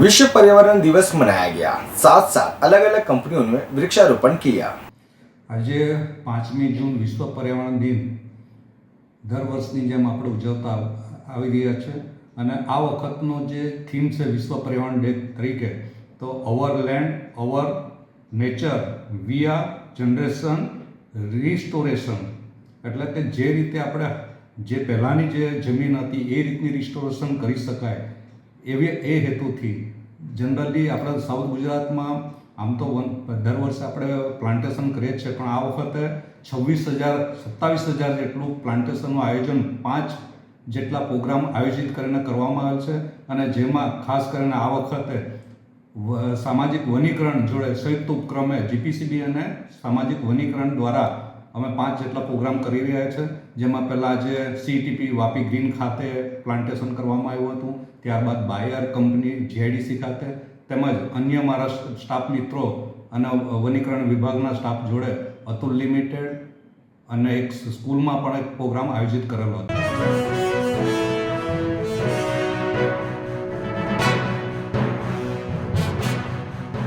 विश्व पर्यावरण दिवस मनाया गया, साथ साथ अलग अलग कंपनियों ने वृक्षारोपण किया। આજે 5મી જૂન વિશ્વ પર્યાવરણ દિન દર વર્ષની જેમ આપણે ઉજવતા આવી રહ્યા છે અને આ વખતનો જે થીમ છે વિશ્વ પર્યાવરણ ડે તરીકે તો our land our nature we are generation restoration, એટલે કે જે રીતે આપણે જે પહેલાંની જે જમીન હતી એ રીતની રિસ્ટોરેશન કરી શકાય એવી એ હેતુથી જનરલી આપણે સાઉથ ગુજરાતમાં આમ તો દર વર્ષે આપણે પ્લાન્ટેશન કરીએ છીએ, પણ આ વખતે 27,000 જેટલું પ્લાન્ટેશનનું આયોજન 5 જેટલા પ્રોગ્રામ આયોજિત કરીને કરવામાં આવે છે અને જેમાં ખાસ કરીને આ વખતે સામાજિક વનીકરણ જોડે સંયુક્ત ઉપક્રમે જીપીસીબી અને સામાજિક વનીકરણ દ્વારા અમે 5 જેટલા પ્રોગ્રામ કરી રહ્યા છે, જેમાં પહેલાં જે સીટીપી વાપી ગ્રીન ખાતે પ્લાન્ટેશન કરવામાં આવ્યું હતું, ત્યારબાદ બાયર કંપની જીઆઈડીસી ખાતે તેમજ અન્ય મારા સ્ટાફ મિત્રો અને વનીકરણ વિભાગના સ્ટાફ જોડે અતુલ લિમિટેડ અને એક સ્કૂલમાં પણ એક પ્રોગ્રામ આયોજિત કરેલો હતો।